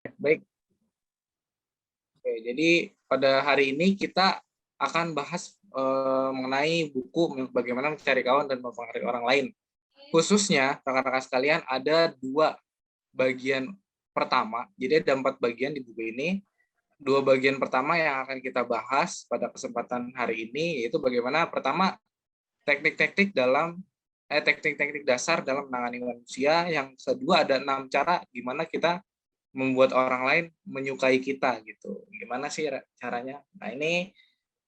Baik. Oke, jadi pada hari ini kita akan bahas mengenai buku Bagaimana Mencari Kawan dan Mempengaruhi Orang Lain. Khususnya, rekan-rekan sekalian, ada dua bagian pertama. Jadi ada 4 bagian di buku ini. Dua bagian pertama yang akan kita bahas pada kesempatan hari ini, yaitu bagaimana pertama teknik-teknik dasar dalam menangani manusia. Yang kedua ada 6 cara gimana kita membuat orang lain menyukai kita gitu. Gimana sih caranya? Nah, ini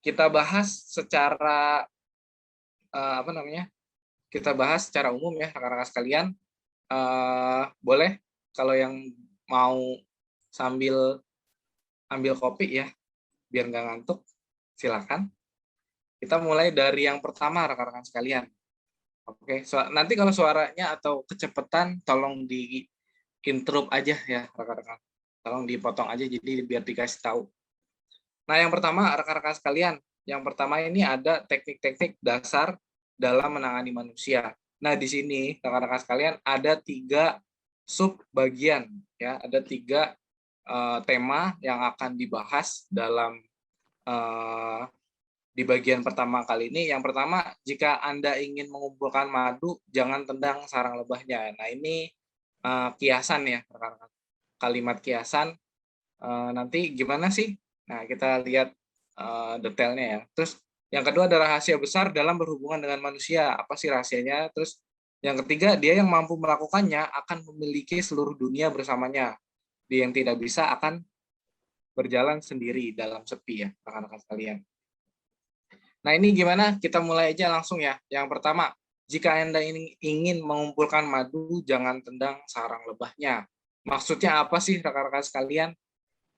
kita bahas secara apa namanya? Kita bahas secara umum ya, rekan-rekan sekalian. Boleh kalau yang mau sambil ambil kopi ya, biar nggak ngantuk, silakan. Kita mulai dari yang pertama, rekan-rekan sekalian. Oke, nanti kalau suaranya atau kecepatan tolong di interrupt aja ya, rekan-rekan. Tolong dipotong aja jadi biar dikasih tahu. Nah, yang pertama rekan-rekan sekalian, yang pertama ini ada teknik-teknik dasar dalam menangani manusia. Nah, di sini rekan-rekan sekalian ada 3 sub bagian ya, ada 3 tema yang akan dibahas dalam di bagian pertama kali ini. Yang pertama, jika Anda ingin mengumpulkan madu, jangan tendang sarang lebahnya. Nah, ini kiasan ya, rekan-rekan. Kalimat kiasan. Nanti gimana sih? Nah, kita lihat detailnya ya. Terus yang kedua ada rahasia besar dalam berhubungan dengan manusia. Apa sih rahasianya? Terus yang ketiga, dia yang mampu melakukannya akan memiliki seluruh dunia bersamanya. Dia yang tidak bisa akan berjalan sendiri dalam sepi ya, rekan-rekan sekalian. Nah, ini gimana? Kita mulai aja langsung ya. Yang pertama, jika Anda ingin mengumpulkan madu, jangan tendang sarang lebahnya. Maksudnya apa sih rekan-rekan sekalian?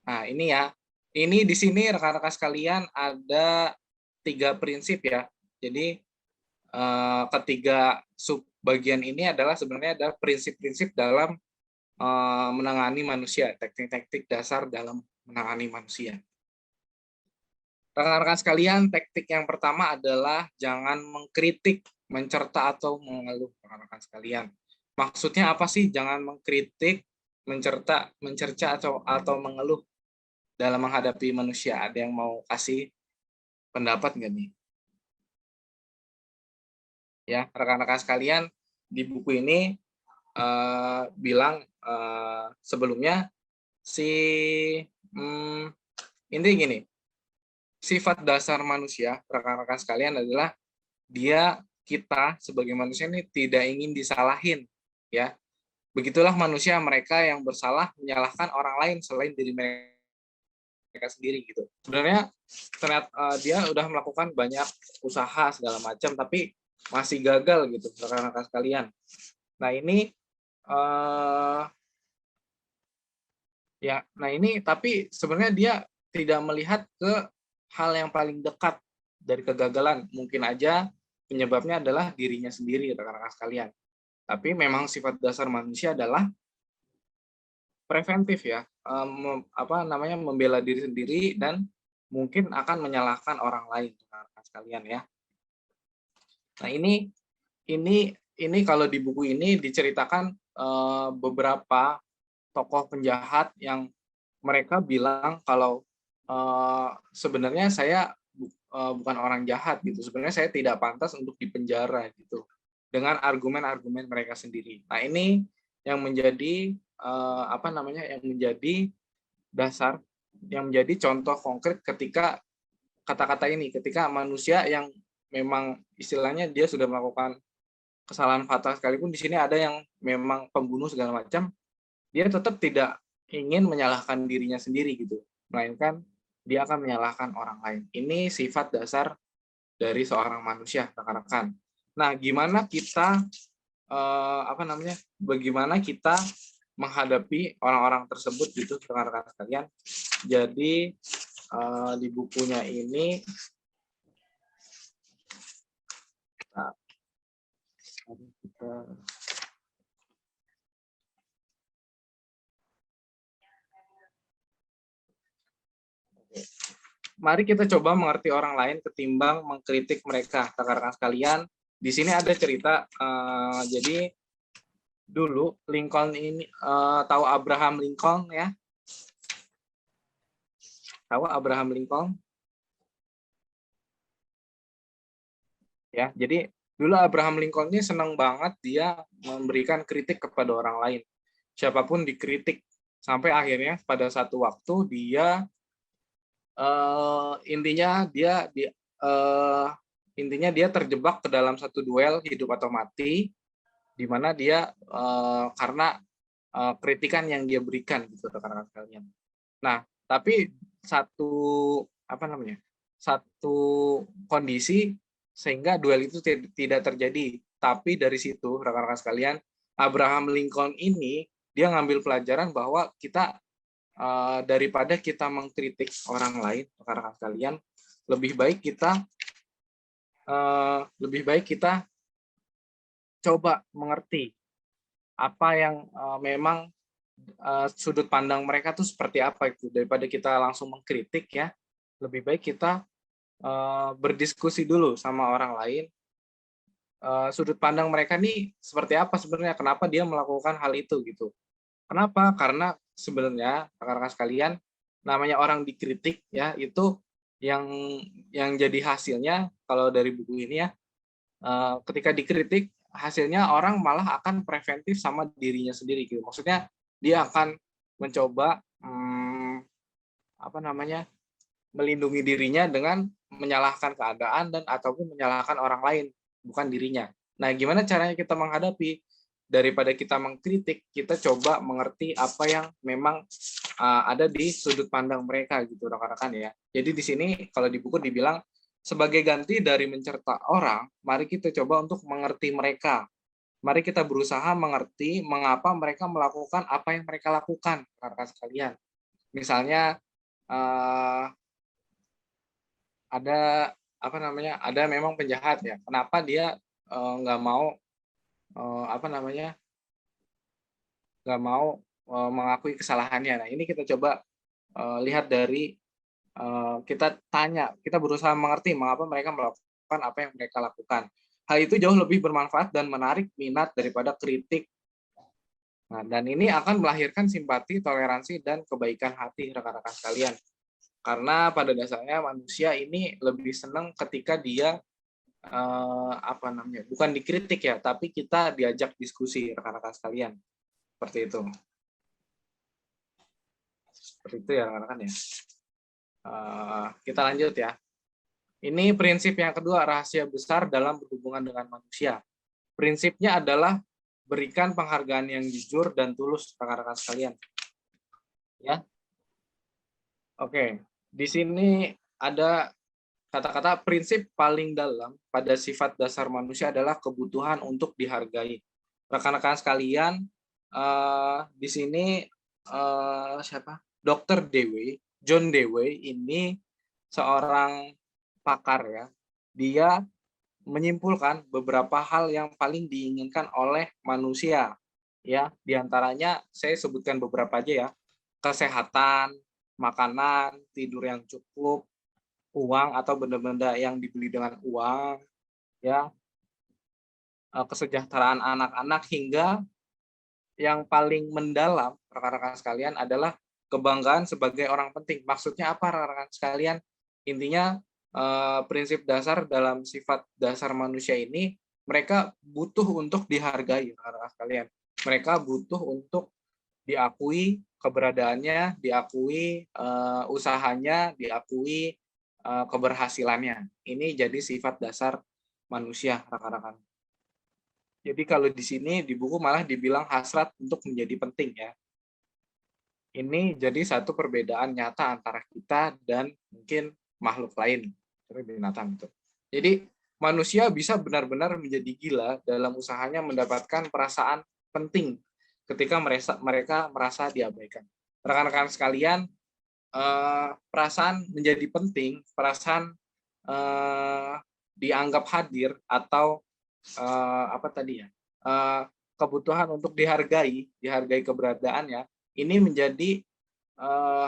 Nah, ini ya. Ini di sini rekan-rekan sekalian ada 3 prinsip ya. Jadi ketiga subbagian ini adalah sebenarnya ada prinsip-prinsip dalam menangani manusia, teknik-teknik dasar dalam menangani manusia. Rekan-rekan sekalian, teknik yang pertama adalah jangan mengkritik, mencerca atau mengeluh, rekan-rekan sekalian. Maksudnya apa sih jangan mengkritik, mencerca atau mengeluh dalam menghadapi manusia? Ada yang mau kasih pendapat nggak nih? Ya, rekan-rekan sekalian, di buku ini bilang sebelumnya si intinya gini, sifat dasar manusia, rekan-rekan sekalian adalah kita sebagai manusia ini tidak ingin disalahin, ya. Begitulah manusia mereka yang bersalah menyalahkan orang lain selain diri mereka sendiri gitu. Sebenarnya ternyata dia udah melakukan banyak usaha segala macam tapi masih gagal gitu, rekan-rekan sekalian. Nah, ini nah ini tapi sebenarnya dia tidak melihat ke hal yang paling dekat dari kegagalan. Mungkin aja penyebabnya adalah dirinya sendiri, rekan-rekan sekalian. Tapi memang sifat dasar manusia adalah preventif ya, membela diri sendiri dan mungkin akan menyalahkan orang lain, rekan-rekan sekalian ya. Nah, ini kalau di buku ini diceritakan beberapa tokoh penjahat yang mereka bilang kalau sebenarnya saya bukan orang jahat gitu. Sebenarnya saya tidak pantas untuk dipenjara gitu. Dengan argumen-argumen mereka sendiri. Nah, ini yang menjadi yang menjadi dasar, yang menjadi contoh konkret ketika kata-kata ini, ketika manusia yang memang istilahnya dia sudah melakukan kesalahan fatal sekalipun di sini ada yang memang pembunuh segala macam, dia tetap tidak ingin menyalahkan dirinya sendiri gitu, melainkan dia akan menyalahkan orang lain. Ini sifat dasar dari seorang manusia, rekan-rekan. Nah, gimana kita bagaimana kita menghadapi orang-orang tersebut gitu, rekan-rekan sekalian. Jadi di bukunya ini mari kita coba mengerti orang lain ketimbang mengkritik mereka, rekan-rekan sekalian. Di sini ada cerita, jadi dulu Lincoln ini tahu Abraham Lincoln ya. Tahu Abraham Lincoln? Ya, jadi dulu Abraham Lincoln ini senang banget dia memberikan kritik kepada orang lain. Siapapun dikritik sampai akhirnya pada satu waktu dia intinya dia intinya dia terjebak ke dalam satu duel hidup atau mati di mana dia karena kritikan yang dia berikan gitu rekan-rekan sekalian. Nah, tapi satu apa namanya? Satu kondisi sehingga duel itu tidak terjadi. Tapi dari situ rekan-rekan sekalian, Abraham Lincoln ini dia ngambil pelajaran bahwa kita daripada kita mengkritik orang lain, rekan-rekan sekalian, lebih baik kita coba mengerti apa yang memang sudut pandang mereka tuh seperti apa itu, daripada kita langsung mengkritik ya. Lebih baik kita berdiskusi dulu sama orang lain, sudut pandang mereka nih seperti apa sebenarnya, kenapa dia melakukan hal itu gitu. Kenapa? Karena sebenarnya rekan-rekan sekalian, namanya orang dikritik ya itu yang jadi hasilnya kalau dari buku ini ya, ketika dikritik hasilnya orang malah akan preventif sama dirinya sendiri gitu. Maksudnya dia akan mencoba apa namanya? Melindungi dirinya dengan menyalahkan keadaan dan ataupun menyalahkan orang lain, bukan dirinya. Nah, gimana caranya kita menghadapi? Daripada kita mengkritik, kita coba mengerti apa yang memang ada di sudut pandang mereka gitu rekan-rekan ya. Jadi di sini kalau di buku dibilang sebagai ganti dari mencerca orang, mari kita coba untuk mengerti mereka. Mari kita berusaha mengerti mengapa mereka melakukan apa yang mereka lakukan, rekan-rekan sekalian. Misalnya ada apa namanya? Ada memang penjahat ya. Kenapa dia nggak mau apa namanya? Nggak mau mengakui kesalahannya. Nah, ini kita coba lihat dari kita tanya, kita berusaha mengerti mengapa mereka melakukan apa yang mereka lakukan. Hal itu jauh lebih bermanfaat dan menarik minat daripada kritik. Nah, dan ini akan melahirkan simpati, toleransi, dan kebaikan hati rekan-rekan sekalian. Karena pada dasarnya manusia ini lebih senang ketika dia apa namanya, bukan dikritik ya, tapi kita diajak diskusi rekan-rekan sekalian. Seperti itu. Seperti itu ya rekan-rekan ya. Kita lanjut ya. Ini prinsip yang kedua, rahasia besar dalam berhubungan dengan manusia. Prinsipnya adalah berikan penghargaan yang jujur dan tulus rekan-rekan sekalian. Ya. Oke, di sini ada kata-kata prinsip paling dalam pada sifat dasar manusia adalah kebutuhan untuk dihargai. Rekan-rekan sekalian, di sini siapa? Dr. Dewey, John Dewey ini seorang pakar ya. Dia menyimpulkan beberapa hal yang paling diinginkan oleh manusia. Ya, diantaranya saya sebutkan beberapa aja ya. Kesehatan, makanan, tidur yang cukup, uang atau benda-benda yang dibeli dengan uang, ya, kesejahteraan anak-anak hingga yang paling mendalam rekan-rekan sekalian adalah kebanggaan sebagai orang penting. Maksudnya apa rekan-rekan sekalian? Intinya prinsip dasar dalam sifat dasar manusia ini, mereka butuh untuk dihargai rekan-rekan sekalian. Mereka butuh untuk diakui keberadaannya, diakui usahanya, diakui keberhasilannya. Ini jadi sifat dasar manusia rekan-rekan. Jadi kalau di sini di buku malah dibilang hasrat untuk menjadi penting ya. Ini jadi satu perbedaan nyata antara kita dan mungkin makhluk lain, binatang itu. Jadi manusia bisa benar-benar menjadi gila dalam usahanya mendapatkan perasaan penting ketika mereka merasa diabaikan. Rekan-rekan sekalian, perasaan menjadi penting, perasaan dianggap hadir atau apa tadi ya, kebutuhan untuk dihargai keberadaannya, ini menjadi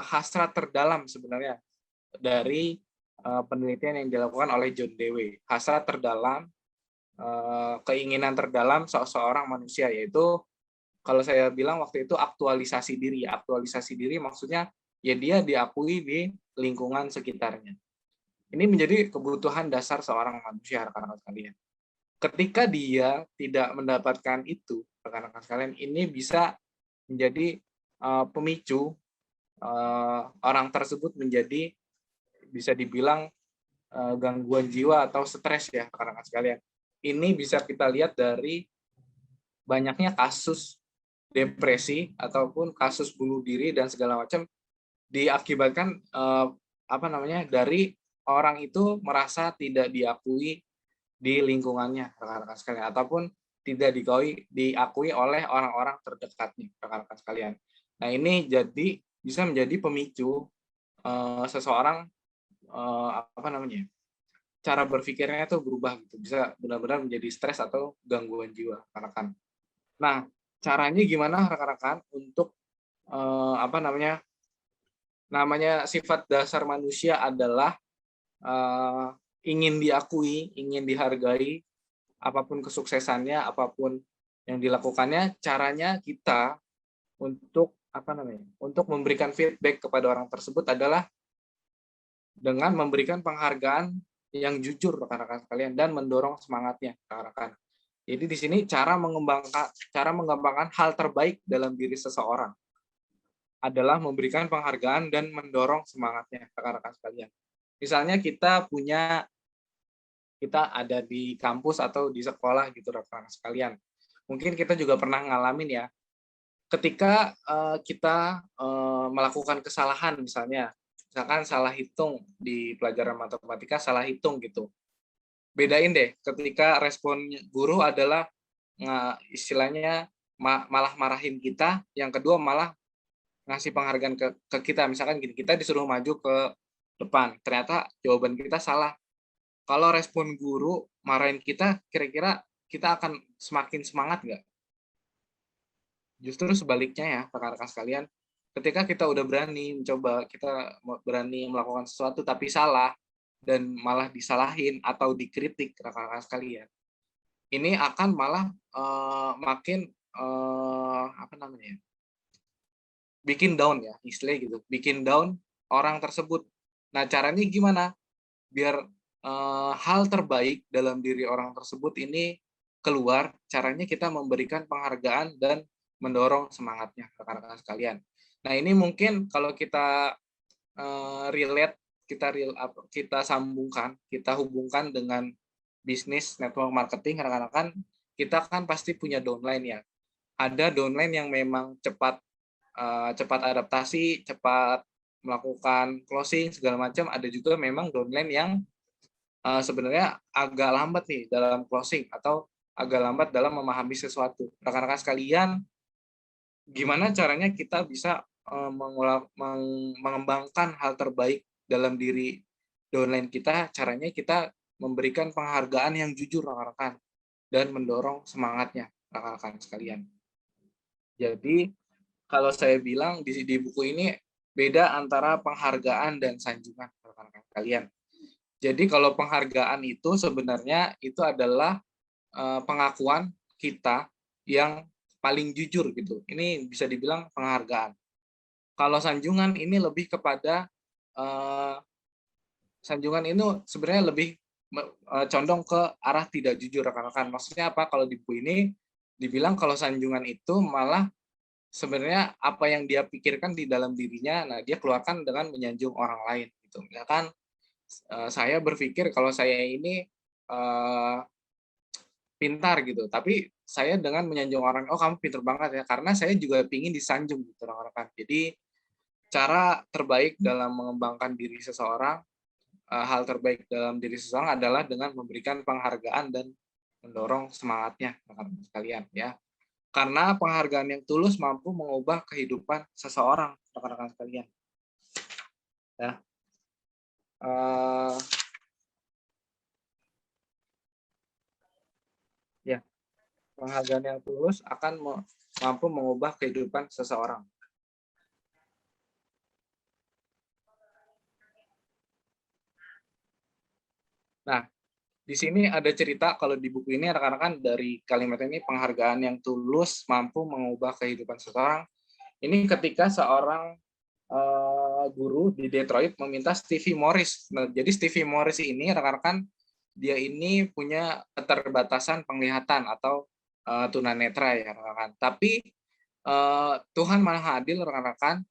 hasrat terdalam sebenarnya dari penelitian yang dilakukan oleh John Dewey. Hasrat terdalam, keinginan terdalam seorang manusia, yaitu kalau saya bilang waktu itu aktualisasi diri. Aktualisasi diri maksudnya ya dia diakui di lingkungan sekitarnya. Ini menjadi kebutuhan dasar seorang manusia, rekan-rekan sekalian. Ketika dia tidak mendapatkan itu, rekan-rekan sekalian, ini bisa menjadi pemicu orang tersebut menjadi bisa dibilang gangguan jiwa atau stres ya, rekan-rekan sekalian. Ini bisa kita lihat dari banyaknya kasus depresi ataupun kasus bunuh diri dan segala macam diakibatkan dari orang itu merasa tidak diakui di lingkungannya, rekan-rekan sekalian, ataupun tidak diakui oleh orang-orang terdekatnya, rekan-rekan sekalian. Nah, ini bisa menjadi pemicu seseorang cara berpikirnya itu berubah gitu, bisa benar-benar menjadi stres atau gangguan jiwa, rekan-rekan. Nah, caranya gimana rekan-rekan untuk namanya sifat dasar manusia adalah ingin diakui, ingin dihargai, apapun kesuksesannya, apapun yang dilakukannya, caranya kita untuk memberikan feedback kepada orang tersebut adalah dengan memberikan penghargaan yang jujur, rekan-rekan sekalian, dan mendorong semangatnya, rekan-rekan. Jadi di sini cara mengembangkan hal terbaik dalam diri seseorang adalah memberikan penghargaan dan mendorong semangatnya, rekan-rekan sekalian. Misalnya kita ada di kampus atau di sekolah gitu, rekan-rekan sekalian. Mungkin kita juga pernah ngalamin ya, ketika kita melakukan kesalahan, misalkan salah hitung di pelajaran matematika, salah hitung gitu. Bedain deh, ketika respon guru adalah istilahnya malah marahin kita, yang kedua malah ngasih penghargaan ke kita. Misalkan gini, kita disuruh maju ke depan, ternyata jawaban kita salah. Kalau respon guru marahin kita, kira-kira kita akan semakin semangat nggak? Justru sebaliknya ya, rekan-rekan sekalian, ketika kita udah berani mencoba, kita berani melakukan sesuatu tapi salah, dan malah disalahin atau dikritik, rekan-rekan sekalian, ini akan malah makin bikin down ya, istilahnya gitu, bikin down orang tersebut. Nah, caranya gimana? Biar hal terbaik dalam diri orang tersebut ini keluar, caranya kita memberikan penghargaan dan mendorong semangatnya, rekan-rekan sekalian. Nah, ini mungkin kalau kita relate, kita sambungkan, kita hubungkan dengan bisnis network marketing, rekan-rekan, kita kan pasti punya downline ya. Ada downline yang memang cepat adaptasi, cepat melakukan closing segala macam. Ada juga memang downline yang sebenarnya agak lambat nih dalam closing atau agak lambat dalam memahami sesuatu. Rekan-rekan sekalian, gimana caranya kita bisa mengembangkan hal terbaik dalam diri downline kita? Caranya kita memberikan penghargaan yang jujur, rekan-rekan, dan mendorong semangatnya, rekan-rekan sekalian. Jadi kalau saya bilang di buku ini beda antara penghargaan dan sanjungan, rekan-rekan sekalian. Jadi kalau penghargaan itu sebenarnya itu adalah pengakuan kita yang paling jujur gitu. Ini bisa dibilang penghargaan. Kalau sanjungan ini lebih kepada sanjungan itu sebenarnya lebih condong ke arah tidak jujur, rekan-rekan. Maksudnya apa? Kalau di buku ini dibilang kalau sanjungan itu malah sebenarnya apa yang dia pikirkan di dalam dirinya, nah dia keluarkan dengan menyanjung orang lain gitu. Misalkan saya berpikir kalau saya ini pintar gitu, tapi saya dengan menyanjung orang, oh kamu pintar banget ya, karena saya juga ingin disanjung gitu, rekan-rekan. Jadi cara terbaik dalam mengembangkan diri seseorang, hal terbaik dalam diri seseorang adalah dengan memberikan penghargaan dan mendorong semangatnya, rekan-rekan sekalian ya. Karena penghargaan yang tulus mampu mengubah kehidupan seseorang, rekan-rekan sekalian. Ya. Ya, penghargaan yang tulus akan mampu mengubah kehidupan seseorang. Nah, di sini ada cerita kalau di buku ini rekan-rekan dari kalimat ini, penghargaan yang tulus mampu mengubah kehidupan seseorang. Ini ketika seorang guru di Detroit meminta Stevie Morris. Nah, jadi Stevie Morris ini rekan-rekan dia ini punya keterbatasan penglihatan atau tunanetra ya rekan-rekan. Tapi Tuhan maha adil rekan-rekan.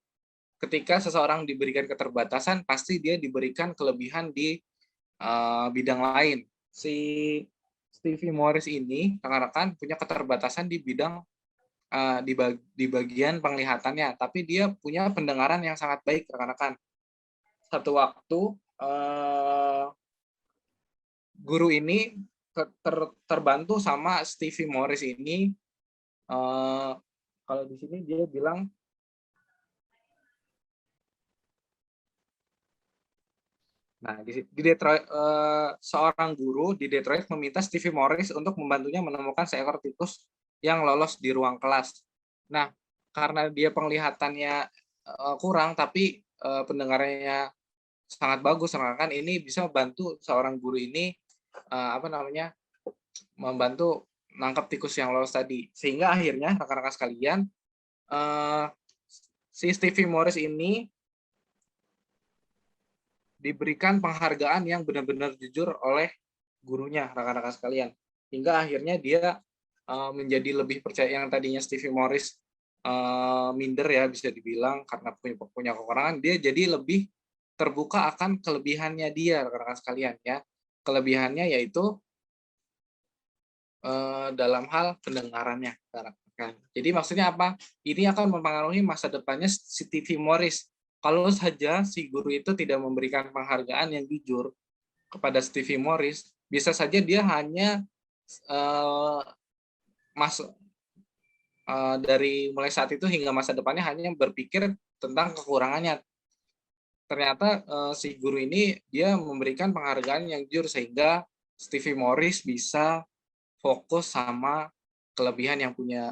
Ketika seseorang diberikan keterbatasan, pasti dia diberikan kelebihan di bidang lain. Si Stevie Morris ini rekan-rekan punya keterbatasan di bidang di bagian penglihatannya, tapi dia punya pendengaran yang sangat baik rekan-rekan. Satu waktu guru ini terbantu sama Stevie Morris ini. Kalau di sini dia bilang, nah di Detroit seorang guru di Detroit meminta Stevie Morris untuk membantunya menemukan seekor tikus yang lolos di ruang kelas. Nah, karena dia penglihatannya kurang tapi pendengarannya sangat bagus, kan ini bisa bantu seorang guru ini membantu nangkap tikus yang lolos tadi. Sehingga akhirnya rekan-rekan sekalian, si Stevie Morris ini diberikan penghargaan yang benar-benar jujur oleh gurunya, rekan-rekan sekalian. Hingga akhirnya dia menjadi lebih percaya. Yang tadinya Stevie Morris minder ya bisa dibilang karena punya kekurangan, dia jadi lebih terbuka akan kelebihannya dia, rekan-rekan sekalian ya. Kelebihannya yaitu dalam hal pendengarannya. Jadi maksudnya apa? Ini akan mempengaruhi masa depannya si Stevie Morris. Kalau saja si guru itu tidak memberikan penghargaan yang jujur kepada Stevie Morris, bisa saja dia hanya masuk dari mulai saat itu hingga masa depannya hanya berpikir tentang kekurangannya. Ternyata si guru ini dia memberikan penghargaan yang jujur sehingga Stevie Morris bisa fokus sama kelebihan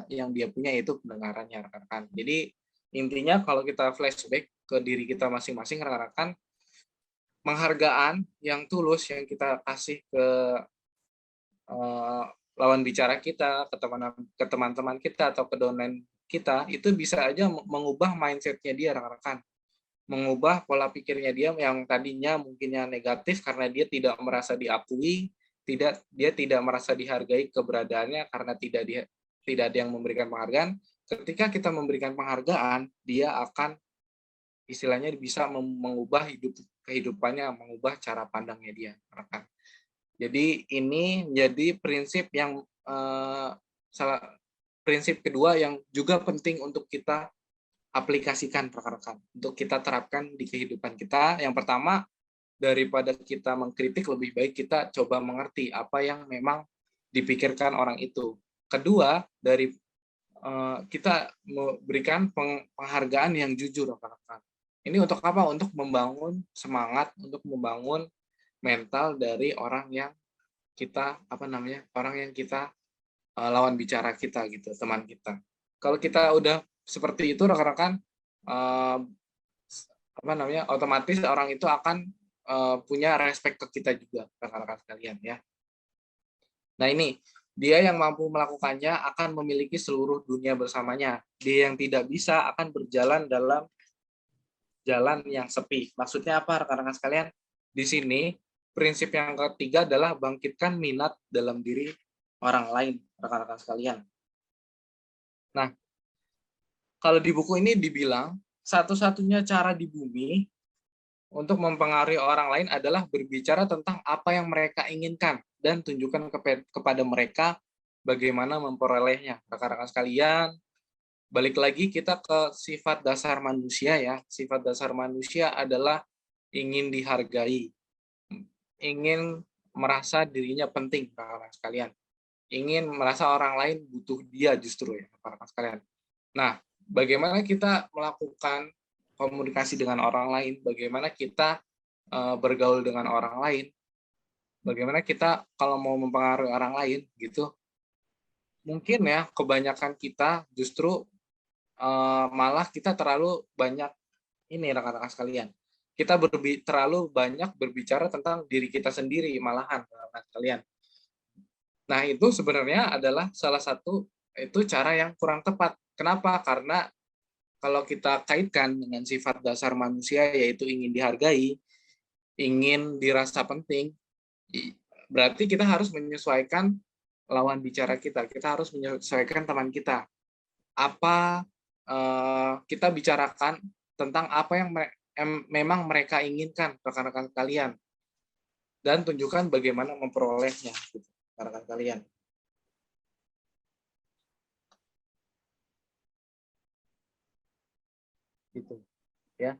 yang dia punya, yaitu pendengarannya, rekan-rekan. Jadi intinya kalau kita flashback ke diri kita masing-masing, rekan-rekan, penghargaan yang tulus yang kita kasih ke lawan bicara kita, ke teman-teman kita atau ke downline kita, itu bisa aja mengubah mindset-nya dia, rekan-rekan. Mengubah pola pikirnya dia yang tadinya mungkinnya negatif karena dia tidak merasa diakui, dia tidak merasa dihargai keberadaannya karena tidak ada yang memberikan penghargaan. Ketika kita memberikan penghargaan, dia akan istilahnya bisa mengubah kehidupannya, mengubah cara pandangnya dia, rekan. Jadi ini menjadi prinsip yang prinsip kedua yang juga penting untuk kita aplikasikan, rekan-rekan, untuk kita terapkan di kehidupan kita. Yang pertama, daripada kita mengkritik, lebih baik kita coba mengerti apa yang memang dipikirkan orang itu. Kedua, kita memberikan penghargaan yang jujur, rekan-rekan. Ini untuk apa? Untuk membangun semangat, untuk membangun mental dari orang yang kita lawan bicara kita gitu, teman kita. Kalau kita udah seperti itu, rekan-rekan, otomatis orang itu akan punya respect ke kita juga, rekan-rekan sekalian ya. Nah ini, dia yang mampu melakukannya akan memiliki seluruh dunia bersamanya. Dia yang tidak bisa akan berjalan dalam jalan yang sepi. Maksudnya apa, rekan-rekan sekalian? Di sini, prinsip yang ketiga adalah bangkitkan minat dalam diri orang lain, rekan-rekan sekalian. Nah, kalau di buku ini dibilang, satu-satunya cara di bumi untuk mempengaruhi orang lain adalah berbicara tentang apa yang mereka inginkan dan tunjukkan kepada mereka bagaimana memperolehnya. Rekan-rekan sekalian, balik lagi kita ke sifat dasar manusia ya. Sifat dasar manusia adalah ingin dihargai, ingin merasa dirinya penting, rekan-rekan sekalian. Ingin merasa orang lain butuh dia justru ya, rekan-rekan sekalian. Nah, bagaimana kita melakukan komunikasi dengan orang lain, bagaimana kita bergaul dengan orang lain, bagaimana kita kalau mau mempengaruhi orang lain gitu. Mungkin ya kebanyakan kita justru malah kita terlalu banyak ini, rekan-rekan sekalian. Kita terlalu banyak berbicara tentang diri kita sendiri malahan, rekan-rekan sekalian. Nah, itu sebenarnya adalah salah satu cara yang kurang tepat. Kenapa? Karena kalau kita kaitkan dengan sifat dasar manusia yaitu ingin dihargai, ingin dirasa penting, berarti kita harus menyesuaikan lawan bicara kita. Kita harus menyesuaikan teman kita. Apa kita bicarakan tentang apa yang memang mereka inginkan, rekan-rekan kalian, dan tunjukkan bagaimana memperolehnya, gitu, rekan-rekan kalian. Gitu, ya.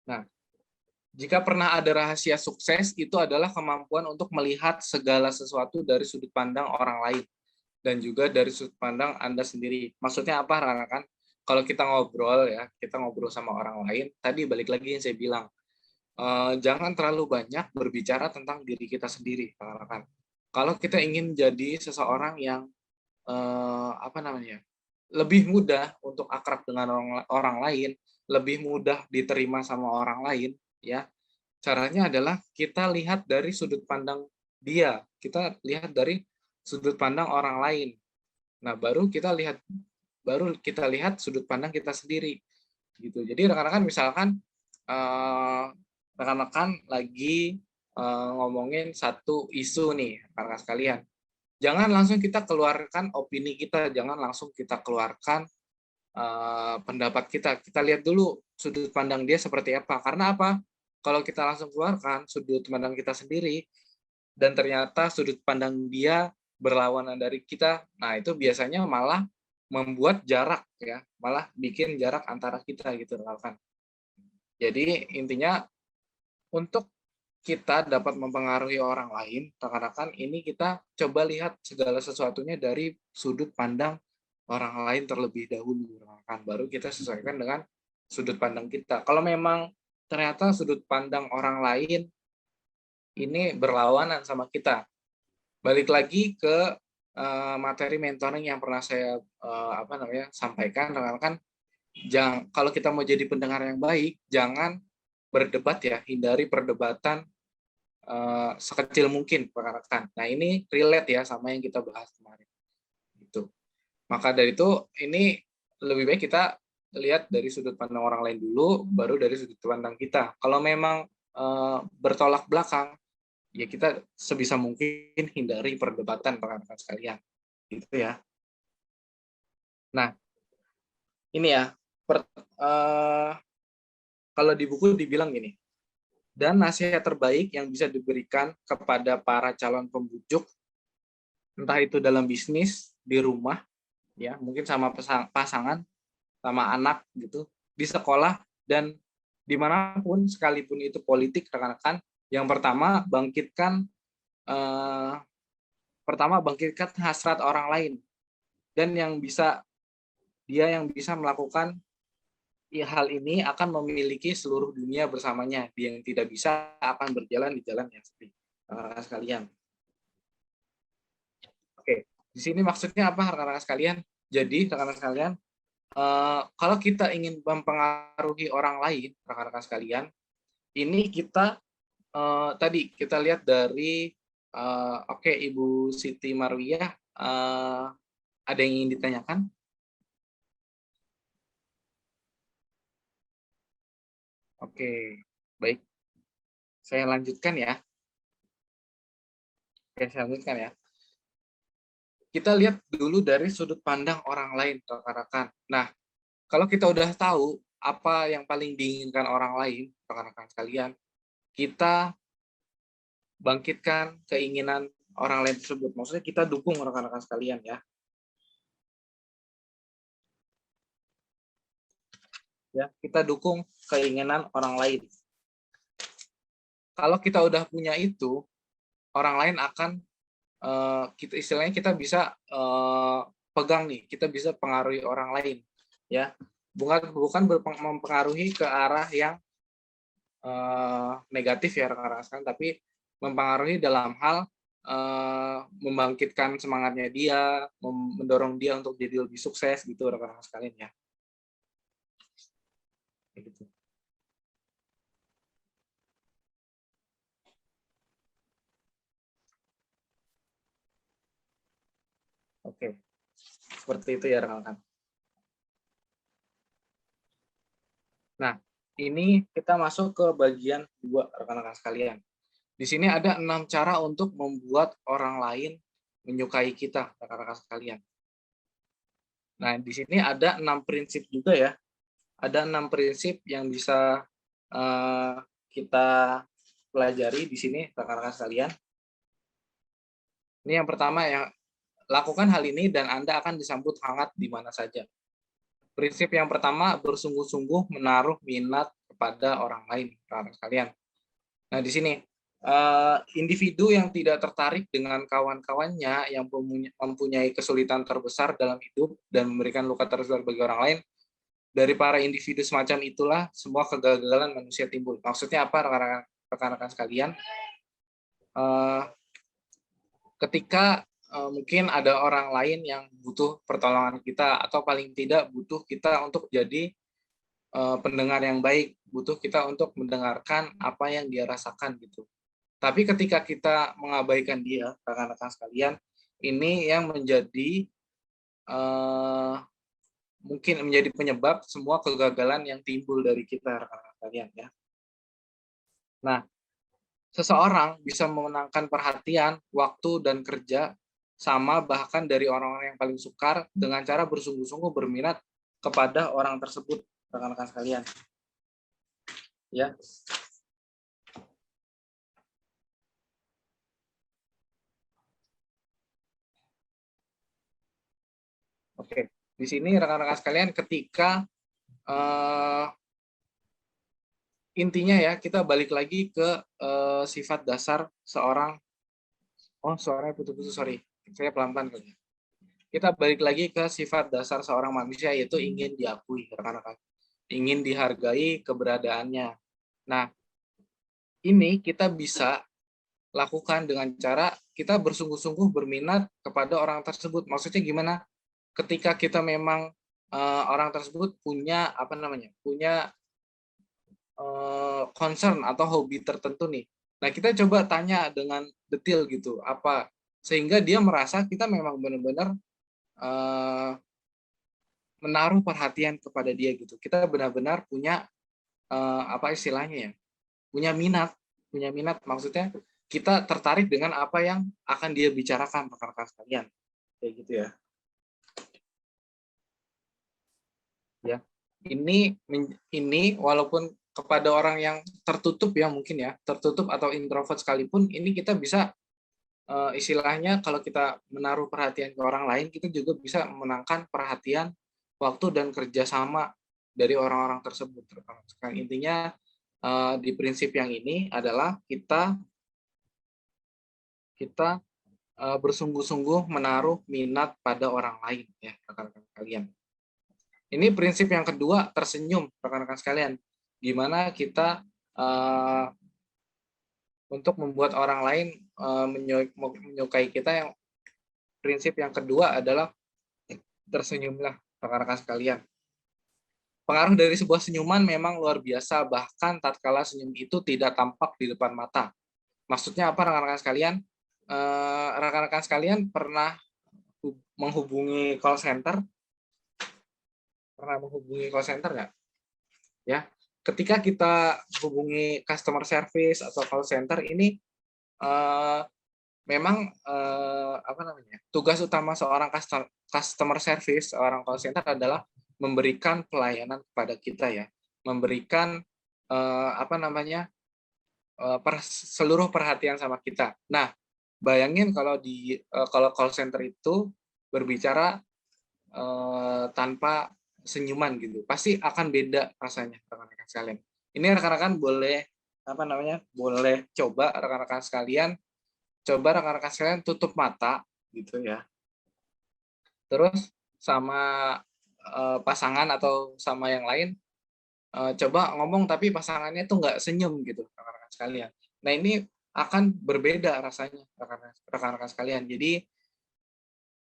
Nah, jika pernah ada rahasia sukses, itu adalah kemampuan untuk melihat segala sesuatu dari sudut pandang orang lain dan juga dari sudut pandang Anda sendiri. Maksudnya apa, rekan-rekan? Kalau kita ngobrol ya, kita ngobrol sama orang lain, tadi balik lagi yang saya bilang, jangan terlalu banyak berbicara tentang diri kita sendiri, rekan-rekan. Kalau kita ingin jadi seseorang yang apa namanya, lebih mudah untuk akrab dengan orang lain, lebih mudah diterima sama orang lain, ya. Caranya adalah kita lihat dari sudut pandang dia, kita lihat dari sudut pandang orang lain. Nah, baru kita lihat sudut pandang kita sendiri, gitu. Jadi rekan-rekan misalkan rekan-rekan lagi ngomongin satu isu nih, rekan-rekan sekalian. Jangan langsung kita keluarkan opini kita, jangan langsung kita keluarkan pendapat kita. Kita lihat dulu sudut pandang dia seperti apa. Karena apa? Kalau kita langsung keluarkan sudut pandang kita sendiri dan ternyata sudut pandang dia berlawanan dari kita, nah itu biasanya malah membuat jarak ya, malah bikin jarak antara kita gitu kan. Jadi intinya untuk kita dapat mempengaruhi orang lain, rekan-rekan, ini kita coba lihat segala sesuatunya dari sudut pandang orang lain terlebih dahulu, rekan-rekan. Baru kita sesuaikan dengan sudut pandang kita. Kalau memang ternyata sudut pandang orang lain ini berlawanan sama kita, balik lagi ke materi mentoring yang pernah saya sampaikan, rekan-rekan. Kalau kita mau jadi pendengar yang baik, jangan berdebat ya, hindari perdebatan sekecil mungkin, rekan-rekan. Nah, ini relate ya sama yang kita bahas kemarin. Gitu. Maka dari itu, ini lebih baik kita lihat dari sudut pandang orang lain dulu, baru dari sudut pandang kita. Kalau memang bertolak belakang, ya kita sebisa mungkin hindari perdebatan, rekan-rekan sekalian. Gitu ya. Nah, ini ya, kalau di buku dibilang gini, dan nasihat terbaik yang bisa diberikan kepada para calon pembujuk, entah itu dalam bisnis, di rumah, ya mungkin sama pasangan, sama anak gitu, di sekolah, dan dimanapun, sekalipun itu politik, rekan-rekan, yang eh, pertama bangkitkan hasrat orang lain, dan dia yang bisa melakukan hal ini akan memiliki seluruh dunia bersamanya. Dia yang tidak bisa akan berjalan di jalan yang sepi. Sekalian. Oke, di sini maksudnya apa, rekan-rekan sekalian? Jadi, rekan-rekan sekalian, kalau kita ingin mempengaruhi orang lain, rekan-rekan sekalian, ini kita tadi kita lihat dari oke, Ibu Siti Marwiyah, ada yang ingin ditanyakan? Oke, baik. Saya lanjutkan ya. Oke, saya lanjutkan ya. Kita lihat dulu dari sudut pandang orang lain, rekan-rekan. Nah, kalau kita udah tahu apa yang paling diinginkan orang lain, rekan-rekan sekalian, kita bangkitkan keinginan orang lain tersebut. Maksudnya kita dukung rekan-rekan sekalian ya. Ya, kita dukung keinginan orang lain. Kalau kita udah punya itu, orang lain akan kita istilahnya kita bisa pegang nih, kita bisa pengaruhi orang lain ya. Bukan mempengaruhi ke arah yang negatif ya rekan-rekan, tapi mempengaruhi dalam hal membangkitkan semangatnya dia, mendorong dia untuk jadi lebih sukses gitu rekan-rekan sekalian ya. Gitu. Seperti itu ya rekan-rekan. Nah, ini kita masuk ke bagian 2 rekan-rekan sekalian. Di sini ada 6 cara untuk membuat orang lain menyukai kita, rekan-rekan sekalian. Nah, di sini ada 6 prinsip juga ya. Ada 6 prinsip yang bisa kita pelajari di sini, rekan-rekan sekalian. Ini yang pertama ya, lakukan hal ini dan Anda akan disambut hangat di mana saja. Prinsip yang pertama, bersungguh-sungguh menaruh minat kepada orang lain, rekan-rekan sekalian. Nah, di sini individu yang tidak tertarik dengan kawan-kawannya yang mempunyai kesulitan terbesar dalam hidup dan memberikan luka terbesar bagi orang lain, dari para individu semacam itulah semua kegagalan manusia timbul. Maksudnya apa, rekan-rekan sekalian? Ketika mungkin ada orang lain yang butuh pertolongan kita, atau paling tidak butuh kita untuk jadi pendengar yang baik, butuh kita untuk mendengarkan apa yang dia rasakan gitu. Tapi ketika kita mengabaikan dia, rekan-rekan sekalian, ini yang menjadi mungkin menjadi penyebab semua kegagalan yang timbul dari kita, rekan-rekan sekalian ya. Nah, seseorang bisa memenangkan perhatian, waktu, dan kerja sama bahkan dari orang-orang yang paling sukar dengan cara bersungguh-sungguh berminat kepada orang tersebut, rekan-rekan sekalian. Ya. Oke, di sini rekan-rekan sekalian, ketika intinya ya, kita balik lagi ke sifat dasar seorang, suaranya putus-putus, sorry, saya pelan-pelan kali. Kita balik lagi ke sifat dasar seorang manusia, yaitu ingin diakui, rekan-rekan. Ingin dihargai keberadaannya. Nah, ini kita bisa lakukan dengan cara kita bersungguh-sungguh berminat kepada orang tersebut. Maksudnya gimana? Ketika kita memang orang tersebut punya punya concern atau hobi tertentu nih. Nah, kita coba tanya dengan detail gitu, apa sehingga dia merasa kita memang benar-benar menaruh perhatian kepada dia gitu. Kita benar-benar punya apa istilahnya ya? Punya minat maksudnya kita tertarik dengan apa yang akan dia bicarakan, rekan-rekan sekalian. Kayak gitu ya. Ya. Ini walaupun kepada orang yang tertutup ya mungkin ya, tertutup atau introvert sekalipun, ini kita bisa istilahnya kalau kita menaruh perhatian ke orang lain, kita juga bisa memenangkan perhatian, waktu, dan kerjasama dari orang-orang tersebut. Intinya di prinsip yang ini adalah kita bersungguh-sungguh menaruh minat pada orang lain ya, rekan-rekan sekalian. Ini prinsip yang kedua, tersenyum, rekan-rekan sekalian. Gimana kita untuk membuat orang lain menyukai kita, yang prinsip yang kedua adalah tersenyumlah, rekan-rekan sekalian. Pengaruh dari sebuah senyuman memang luar biasa, bahkan tatkala senyum itu tidak tampak di depan mata. Maksudnya apa, rekan-rekan sekalian? Rekan-rekan sekalian pernah menghubungi call center? Pernah menghubungi call center nggak? Ya, ketika kita hubungi customer service atau call center ini memang tugas utama seorang customer service, seorang call center adalah memberikan pelayanan kepada kita ya, memberikan seluruh perhatian sama kita. Nah, bayangin kalau kalau call center itu berbicara tanpa senyuman gitu, pasti akan beda rasanya, rekan-rekan sekalian. Ini rekan-rekan boleh boleh coba rekan-rekan sekalian tutup mata gitu ya. Terus sama pasangan atau sama yang lain coba ngomong tapi pasangannya tuh nggak senyum gitu, rekan-rekan sekalian. Nah, ini akan berbeda rasanya, rekan-rekan sekalian. Jadi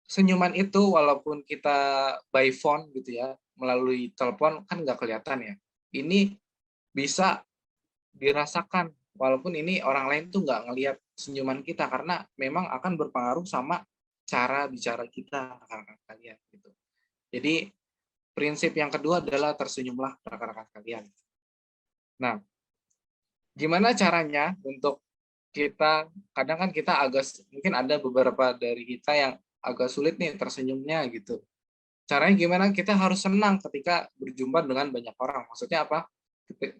senyuman itu walaupun kita by phone gitu ya, melalui telepon kan nggak kelihatan ya. Ini bisa dirasakan walaupun ini orang lain tuh nggak ngelihat senyuman kita, karena memang akan berpengaruh sama cara bicara kita, rekan-rekan sekalian, gitu. Jadi prinsip yang kedua adalah tersenyumlah, rekan-rekan sekalian. Nah, gimana caranya untuk kita, kadang kan kita mungkin ada beberapa dari kita yang agak sulit nih tersenyumnya gitu. Caranya gimana? Kita harus senang ketika berjumpa dengan banyak orang. Maksudnya apa?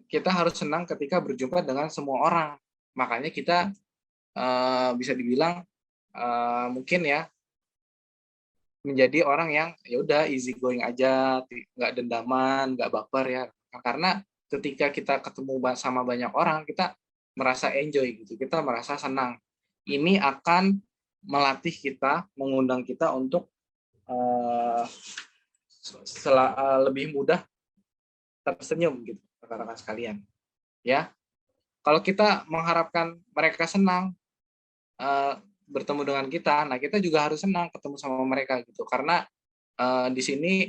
Kita harus senang ketika berjumpa dengan semua orang. Makanya kita bisa dibilang mungkin ya menjadi orang yang ya udah easy going aja, nggak dendaman, nggak baper ya. Karena ketika kita ketemu sama banyak orang, kita merasa enjoy gitu, kita merasa senang. Ini akan melatih kita, mengundang kita untuk uh, lebih mudah tersenyum gitu, rekan-rekan sekalian. Ya, kalau kita mengharapkan mereka senang bertemu dengan kita, nah kita juga harus senang ketemu sama mereka gitu, karena di sini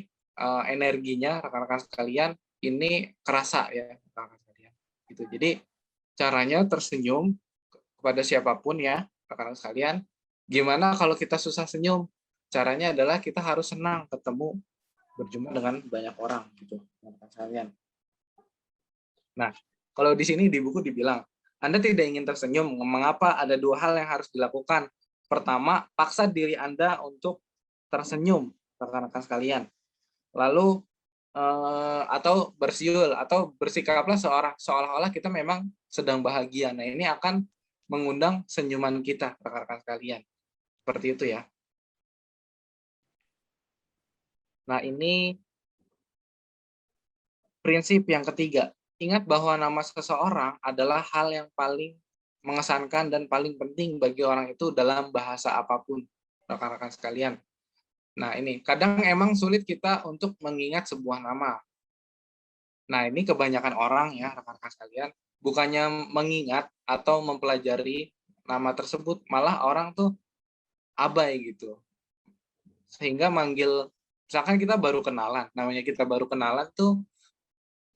energinya rekan-rekan sekalian ini kerasa ya, rekan-rekan sekalian. Gitu. Jadi caranya tersenyum kepada siapapun ya, rekan-rekan sekalian. Gimana kalau kita susah senyum? Caranya adalah kita harus senang ketemu berjumpa dengan banyak orang gitu, rekan-rekan sekalian. Nah, kalau di sini di buku dibilang, Anda tidak ingin tersenyum, mengapa? Ada dua hal yang harus dilakukan. Pertama, paksa diri Anda untuk tersenyum, rekan-rekan sekalian. Lalu atau bersiul atau bersikaplah seolah-olah kita memang sedang bahagia. Nah, ini akan mengundang senyuman kita, rekan-rekan sekalian. Seperti itu ya. Nah, ini prinsip yang ketiga. Ingat bahwa nama seseorang adalah hal yang paling mengesankan dan paling penting bagi orang itu dalam bahasa apapun, rekan-rekan sekalian. Nah, ini kadang emang sulit kita untuk mengingat sebuah nama. Nah, ini kebanyakan orang ya, rekan-rekan sekalian, bukannya mengingat atau mempelajari nama tersebut, malah orang tuh abai gitu. Sehingga manggil, misalkan kita baru kenalan, namanya kita baru kenalan tuh,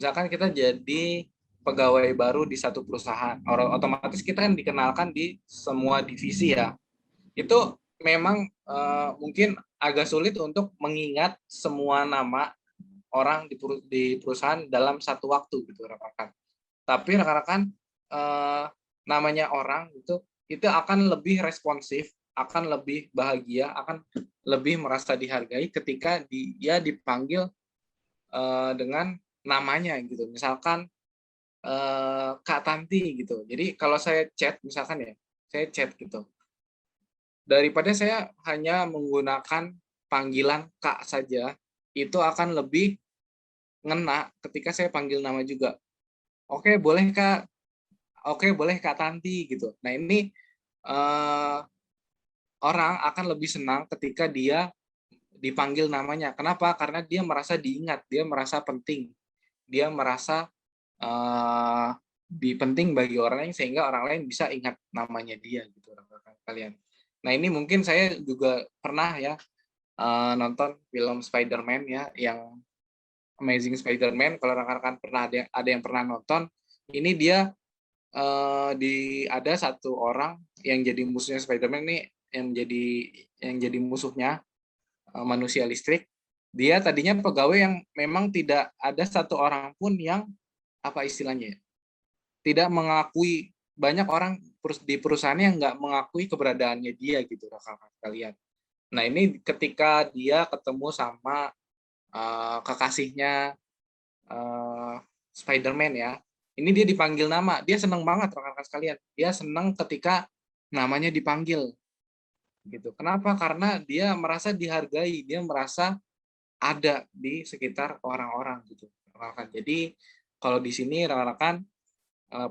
misalkan kita jadi pegawai baru di satu perusahaan, otomatis kita kan dikenalkan di semua divisi ya. Itu memang mungkin agak sulit untuk mengingat semua nama orang di perusahaan dalam satu waktu gitu, rekan-rekan. Tapi rekan-rekan namanya orang itu akan lebih responsif, akan lebih bahagia, akan lebih merasa dihargai ketika dia dipanggil dengan namanya gitu. Misalkan Kak Tanti gitu. Jadi kalau saya chat misalkan ya, saya chat gitu. Daripada saya hanya menggunakan panggilan Kak saja, itu akan lebih ngena ketika saya panggil nama juga. Oke, boleh Kak. Oke, boleh Kak Tanti gitu. Nah, ini orang akan lebih senang ketika dia dipanggil namanya. Kenapa? Karena dia merasa diingat, dia merasa penting, dia merasa penting bagi orang lain sehingga orang lain bisa ingat namanya dia gitu, rekan-rekan kalian. Nah, ini mungkin saya juga pernah ya nonton film Spider-Man ya, yang Amazing Spider-Man. Kalau rekan-rekan pernah ada yang pernah nonton, ini dia ada satu orang yang jadi musuhnya Spider-Man nih, yang jadi musuhnya manusia listrik. Dia tadinya pegawai yang memang tidak ada satu orang pun yang apa istilahnya, tidak mengakui, banyak orang di perusahaan yang nggak mengakui keberadaannya dia gitu, rekan-rekan sekalian. Nah, ini ketika dia ketemu sama kekasihnya Spider-Man ya, ini dia dipanggil nama, dia senang banget, rekan-rekan sekalian. Dia senang ketika namanya dipanggil gitu. Kenapa? Karena dia merasa dihargai, dia merasa ada di sekitar orang-orang gitu, rekan-rekan. Jadi kalau di sini rekan-rekan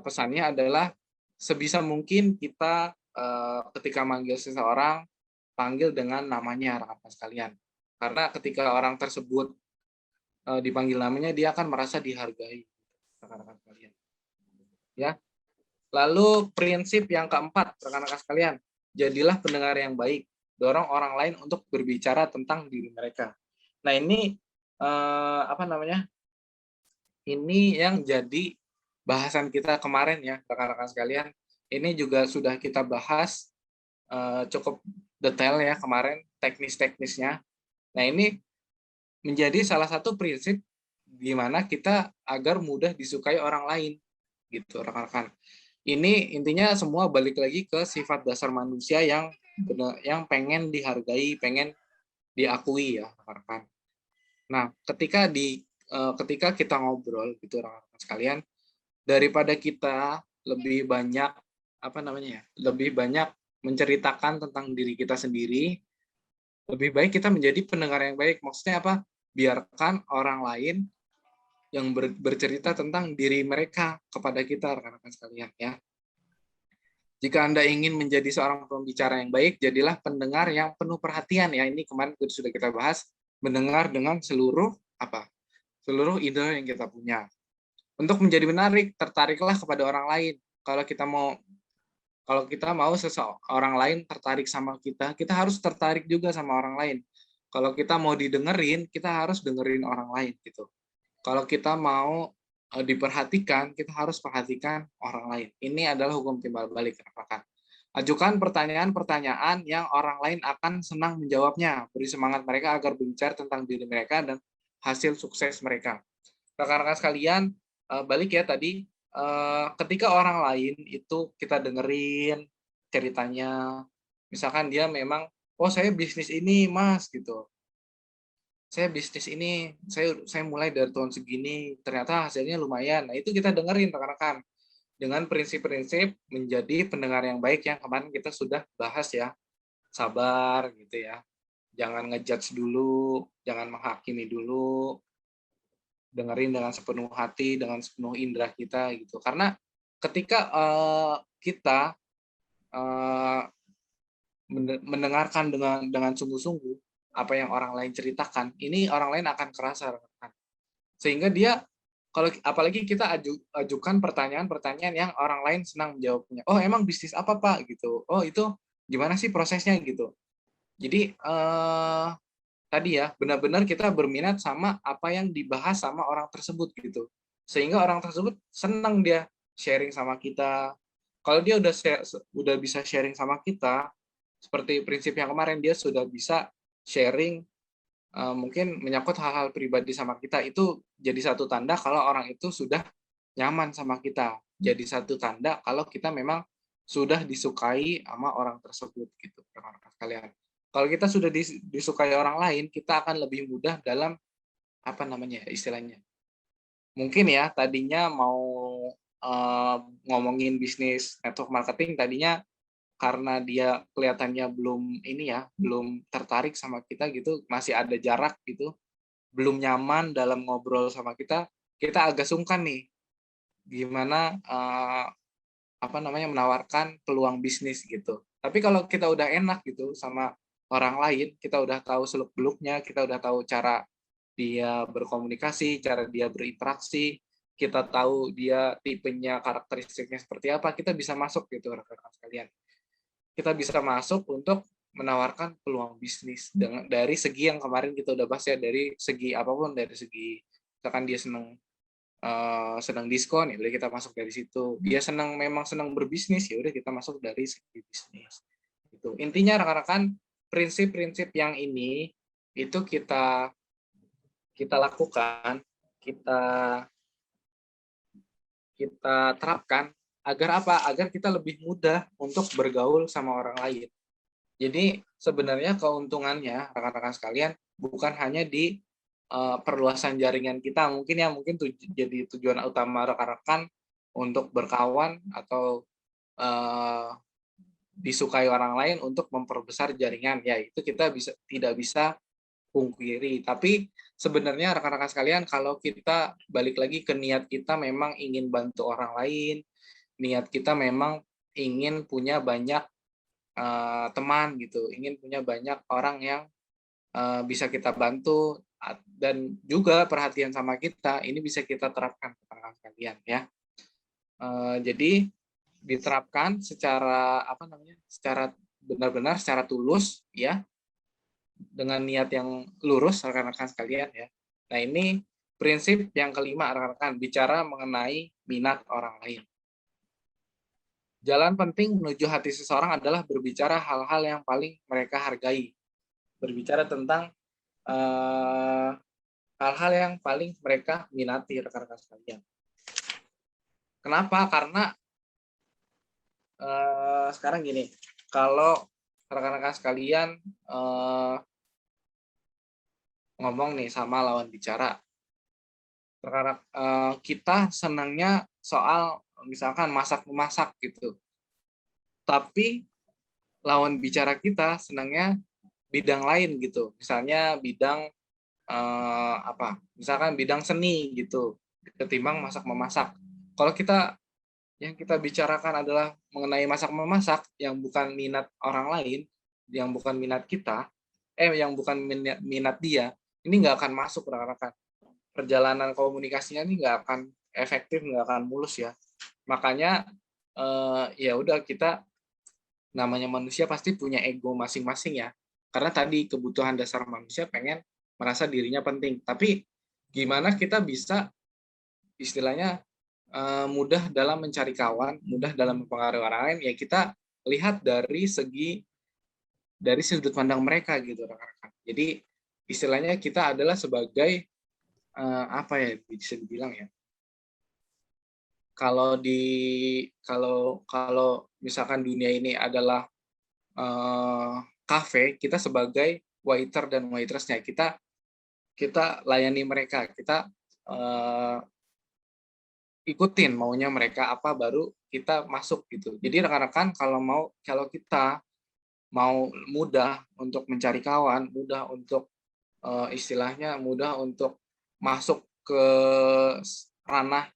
pesannya adalah sebisa mungkin kita ketika manggil seseorang, panggil dengan namanya, rekan-rekan sekalian. Karena ketika orang tersebut dipanggil namanya, dia akan merasa dihargai, rekan-rekan sekalian. Ya. Lalu prinsip yang keempat, rekan-rekan sekalian, jadilah pendengar yang baik. Dorong orang lain untuk berbicara tentang diri mereka. Nah, ini apa namanya? Ini yang jadi bahasan kita kemarin ya, rekan-rekan sekalian. Ini juga sudah kita bahas cukup detail ya kemarin, teknis-teknisnya. Nah, ini menjadi salah satu prinsip gimana kita agar mudah disukai orang lain, gitu rekan-rekan. Ini intinya semua balik lagi ke sifat dasar manusia yang yang pengen dihargai, pengen diakui ya rekan-rekan. Nah, ketika kita ngobrol gitu rekan-rekan sekalian, daripada kita lebih banyak apa namanya ya, lebih banyak menceritakan tentang diri kita sendiri, lebih baik kita menjadi pendengar yang baik. Maksudnya apa? Biarkan orang lain yang bercerita tentang diri mereka kepada kita rekan-rekan sekalian ya. Jika Anda ingin menjadi seorang pembicara yang baik, jadilah pendengar yang penuh perhatian ya. Ini kemarin sudah kita bahas, mendengar dengan seluruh seluruh ide yang kita punya. Untuk menjadi menarik, tertariklah kepada orang lain. Kalau kita mau seseorang lain tertarik sama kita, kita harus tertarik juga sama orang lain. Kalau kita mau didengerin, kita harus dengerin orang lain gitu. Kalau kita mau diperhatikan, kita harus perhatikan orang lain. Ini adalah hukum timbal balik, rekan-rekan. Ajukan pertanyaan-pertanyaan yang orang lain akan senang menjawabnya. Beri semangat mereka agar berbicara tentang diri mereka dan hasil sukses mereka. Rekan-rekan sekalian, balik ya tadi, ketika orang lain itu kita dengerin ceritanya, misalkan dia memang, oh saya bisnis ini mas gitu, saya bisnis ini, saya mulai dari tahun segini, ternyata hasilnya lumayan. Nah, itu kita dengerin rekan-rekan dengan prinsip-prinsip menjadi pendengar yang baik yang kemarin kita sudah bahas ya. Sabar gitu ya. Jangan ngejudge dulu, jangan menghakimi dulu, dengerin dengan sepenuh hati, dengan sepenuh indera kita gitu. Karena ketika kita uh, mendengarkan dengan sungguh-sungguh apa yang orang lain ceritakan, ini orang lain akan kerasa rekan. Sehingga dia kalau apalagi kita ajukan pertanyaan-pertanyaan yang orang lain senang menjawabnya. Oh, emang bisnis apa, Pak? Gitu. Oh, itu gimana sih prosesnya gitu. Jadi tadi ya, benar-benar kita berminat sama apa yang dibahas sama orang tersebut gitu. Sehingga orang tersebut senang dia sharing sama kita. Kalau dia udah bisa sharing sama kita, seperti prinsip yang kemarin dia sudah bisa sharing mungkin menyangkut hal-hal pribadi sama kita, itu jadi satu tanda kalau orang itu sudah nyaman sama kita. Jadi satu tanda kalau kita memang sudah disukai sama orang tersebut gitu, rekan-rekan sekalian. Kalau kita sudah disukai orang lain, kita akan lebih mudah dalam apa namanya istilahnya. Mungkin ya tadinya mau ngomongin bisnis network marketing, tadinya karena dia kelihatannya belum ini ya, belum tertarik sama kita gitu, masih ada jarak gitu, belum nyaman dalam ngobrol sama kita, kita agak sungkan nih gimana apa namanya menawarkan peluang bisnis gitu. Tapi kalau kita udah enak gitu sama orang lain, kita udah tahu seluk-beluknya, kita udah tahu cara dia berkomunikasi, cara dia berinteraksi, kita tahu dia tipenya, karakteristiknya seperti apa, kita bisa masuk gitu rekan-rekan sekalian. Kita bisa masuk untuk menawarkan peluang bisnis dari segi yang kemarin kita udah bahas ya, dari segi apapun, dari segi misalkan dia senang diskon ya udah kita masuk dari situ, dia memang senang berbisnis ya udah kita masuk dari segi bisnis. Itu intinya rekan-rekan, prinsip-prinsip yang ini itu kita lakukan, kita terapkan agar apa? Agar kita lebih mudah untuk bergaul sama orang lain. Jadi sebenarnya keuntungannya rekan-rekan sekalian bukan hanya di perluasan jaringan kita, mungkin jadi tujuan utama rekan-rekan untuk berkawan atau disukai orang lain untuk memperbesar jaringan, ya itu kita tidak bisa pungkiri. Tapi sebenarnya rekan-rekan sekalian, kalau kita balik lagi ke niat kita memang ingin bantu orang lain, niat kita memang ingin punya banyak teman gitu, ingin punya banyak orang yang bisa kita bantu dan juga perhatian sama kita, ini bisa kita terapkan rekan-rekan sekalian ya. Jadi diterapkan secara apa namanya, secara benar-benar, secara tulus ya, dengan niat yang lurus rekan-rekan sekalian ya. Nah, ini prinsip yang kelima rekan-rekan, bicara mengenai minat orang lain. Jalan penting menuju hati seseorang adalah berbicara hal-hal yang paling mereka hargai. Berbicara tentang eh, hal-hal yang paling mereka minati, rekan-rekan sekalian. Kenapa? Karena sekarang gini, kalau rekan-rekan sekalian ngomong nih sama lawan bicara, kita senangnya soal misalkan masak-memasak gitu, tapi lawan bicara kita senangnya bidang lain gitu, misalnya bidang apa? Misalkan bidang seni gitu, ketimbang masak-memasak. Kalau yang kita bicarakan adalah mengenai masak-memasak yang bukan minat orang lain, yang bukan minat kita, yang bukan minat dia, ini nggak akan masuk rekan-rekan. Perjalanan komunikasinya ini nggak akan efektif, nggak akan mulus ya. Makanya ya udah, kita namanya manusia pasti punya ego masing-masing ya. Karena tadi kebutuhan dasar manusia pengen merasa dirinya penting. Tapi gimana kita bisa istilahnya mudah dalam mencari kawan, mudah dalam mempengaruhi orang lain, ya kita lihat dari sudut pandang mereka gitu rekan-rekan. Jadi istilahnya kita adalah sebagai apa ya bisa dibilang ya. Kalau kalau misalkan dunia ini adalah kafe, kita sebagai waiter dan waitressnya, kita layani mereka, kita ikutin maunya mereka apa, baru kita masuk gitu. Jadi rekan-rekan, kalau kita mau mudah untuk mencari kawan, mudah untuk istilahnya mudah untuk masuk ke ranah,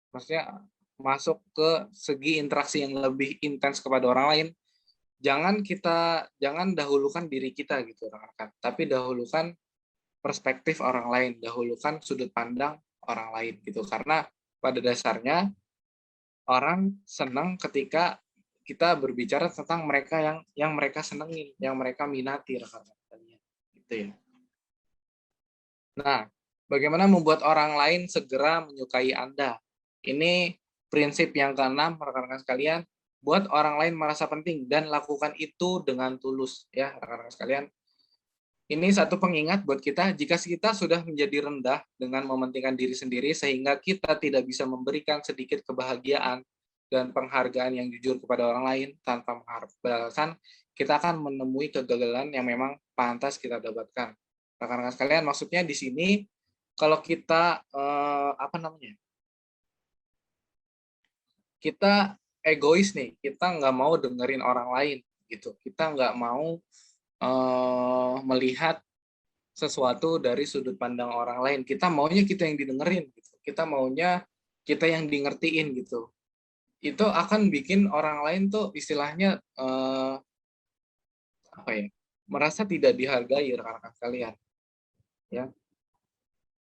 maksudnya masuk ke segi interaksi yang lebih intens kepada orang lain, jangan dahulukan diri kita gitu rekan-rekan, tapi dahulukan perspektif orang lain, dahulukan sudut pandang orang lain gitu. Karena pada dasarnya orang senang ketika kita berbicara tentang mereka yang mereka senengin, yang mereka minati rekan-rekan, gitu ya. Nah, bagaimana membuat orang lain segera menyukai Anda? Ini prinsip yang keenam, rekan-rekan sekalian. Buat orang lain merasa penting dan lakukan itu dengan tulus, ya rekan-rekan sekalian. Ini satu pengingat buat kita, jika kita sudah menjadi rendah dengan mementingkan diri sendiri sehingga kita tidak bisa memberikan sedikit kebahagiaan dan penghargaan yang jujur kepada orang lain tanpa mengharap balasan, kita akan menemui kegagalan yang memang pantas kita dapatkan. Rekan-rekan sekalian, maksudnya di sini kalau kita apa namanya? Kita egois nih, kita nggak mau dengerin orang lain gitu. Kita nggak mau melihat sesuatu dari sudut pandang orang lain. Kita maunya kita yang didengerin gitu. Kita maunya kita yang di ngertiin gitu. Itu akan bikin orang lain tuh istilahnya apa ya? Merasa tidak dihargai rekan-rekan sekalian, ya.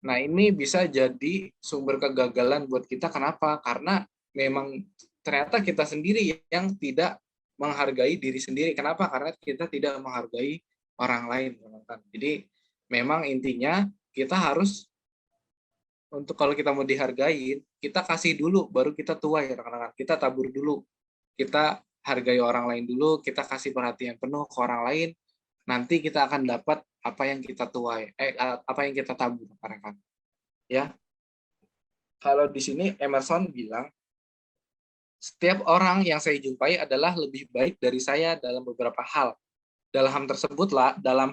Nah, ini bisa jadi sumber kegagalan buat kita. Kenapa? Karena memang ternyata kita sendiri yang tidak menghargai diri sendiri. Kenapa? Karena kita tidak menghargai orang lain, teman-teman. Jadi memang intinya kita harus, untuk kalau kita mau dihargai, kita kasih dulu, baru kita tuai, rekan-rekan. Kita tabur dulu. Kita hargai orang lain dulu, kita kasih perhatian penuh ke orang lain, nanti kita akan dapat apa yang kita tuai, apa yang kita tabur, rekan-rekan. Ya, kalau di sini Emerson bilang, setiap orang yang saya jumpai adalah lebih baik dari saya dalam beberapa hal. Dalam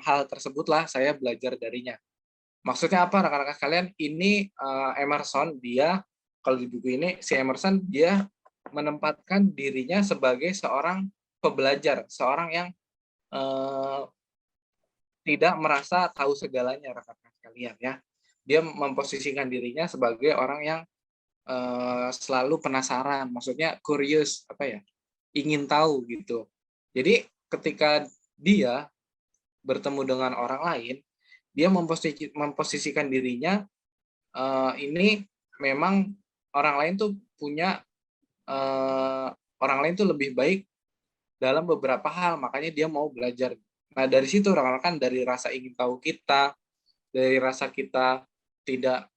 hal tersebutlah saya belajar darinya. Maksudnya apa rekan-rekan sekalian? Ini Emerson, dia kalau di buku ini si Emerson dia menempatkan dirinya sebagai seorang pembelajar, seorang yang tidak merasa tahu segalanya rekan-rekan sekalian ya. Dia memposisikan dirinya sebagai orang yang selalu penasaran, maksudnya curious, apa ya, ingin tahu gitu. Jadi ketika dia bertemu dengan orang lain, dia memposisikan dirinya ini memang orang lain tuh punya orang lain tuh lebih baik dalam beberapa hal, makanya dia mau belajar. Nah dari situ rekan-rekan, dari rasa ingin tahu kita, dari rasa kita tidak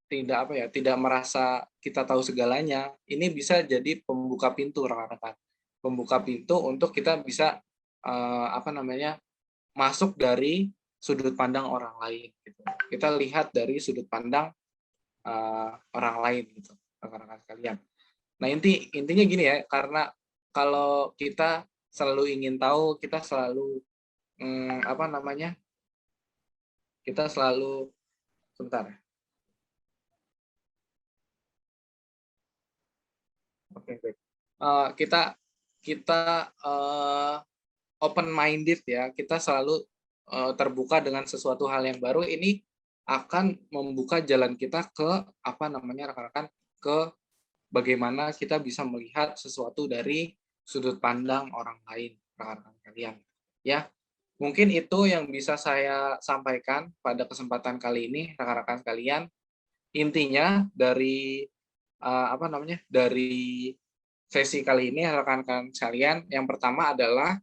tidak apa ya, tidak merasa kita tahu segalanya, ini bisa jadi pembuka pintu rekan-rekan. Pembuka pintu untuk kita bisa apa namanya, masuk dari sudut pandang orang lain gitu. Kita lihat dari sudut pandang orang lain gitu, rekan-rekan sekalian. Nah, intinya gini ya, karena kalau kita selalu ingin tahu, kita selalu apa namanya? Kita selalu sebentar. Oke, baik. Kita kita open minded ya, kita selalu terbuka dengan sesuatu hal yang baru, ini akan membuka jalan kita ke apa namanya rekan-rekan, ke bagaimana kita bisa melihat sesuatu dari sudut pandang orang lain, rekan-rekan sekalian. Ya, mungkin itu yang bisa saya sampaikan pada kesempatan kali ini, rekan-rekan sekalian. Intinya dari apa namanya, dari sesi kali ini rekan-rekan sekalian, yang pertama adalah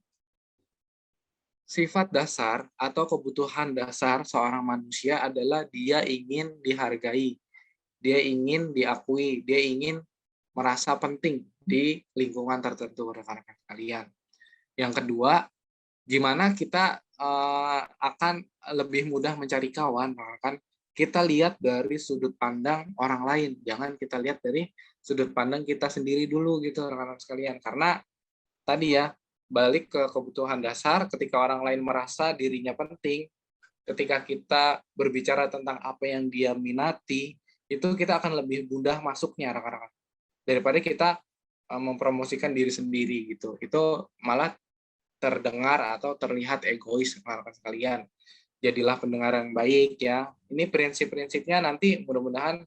sifat dasar atau kebutuhan dasar seorang manusia adalah dia ingin dihargai, dia ingin diakui, dia ingin merasa penting di lingkungan tertentu, rekan-rekan sekalian. Yang kedua, gimana kita akan lebih mudah mencari kawan, kan? Kita lihat dari sudut pandang orang lain, jangan kita lihat dari sudut pandang kita sendiri dulu gitu, rekan-rekan sekalian. Karena tadi ya, balik ke kebutuhan dasar, ketika orang lain merasa dirinya penting, ketika kita berbicara tentang apa yang dia minati, itu kita akan lebih mudah masuknya, rekan-rekan. Daripada kita mempromosikan diri sendiri gitu. Itu malah terdengar atau terlihat egois, rekan-rekan sekalian. Jadilah pendengar yang baik ya. Ini prinsip-prinsipnya nanti mudah-mudahan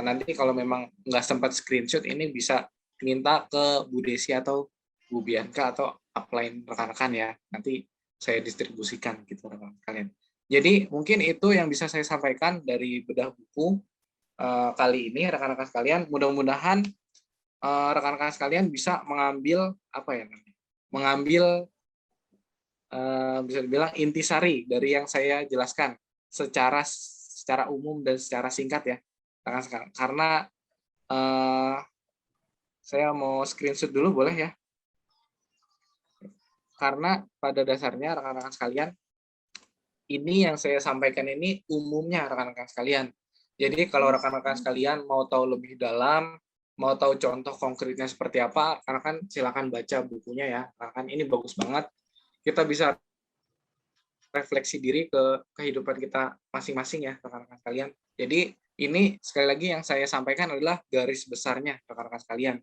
nanti kalau memang nggak sempat screenshot ini bisa minta ke Bu Desi atau Bu Bianca atau upline rekan-rekan ya. Nanti saya distribusikan gitu rekan-rekan kalian. Jadi mungkin itu yang bisa saya sampaikan dari bedah buku kali ini rekan-rekan sekalian. Mudah-mudahan rekan-rekan sekalian bisa mengambil apa ya namanya? Mengambil bisa dibilang intisari dari yang saya jelaskan secara umum dan secara singkat ya. Karena saya mau screenshot dulu boleh ya? Karena pada dasarnya rekan-rekan sekalian, ini yang saya sampaikan ini umumnya rekan-rekan sekalian. Jadi kalau rekan-rekan sekalian mau tahu lebih dalam, mau tahu contoh konkretnya seperti apa, rekan-rekan silakan baca bukunya ya. Rekan ini bagus banget. Kita bisa refleksi diri ke kehidupan kita masing-masing ya rekan-rekan sekalian. Jadi ini sekali lagi yang saya sampaikan adalah garis besarnya rekan-rekan sekalian.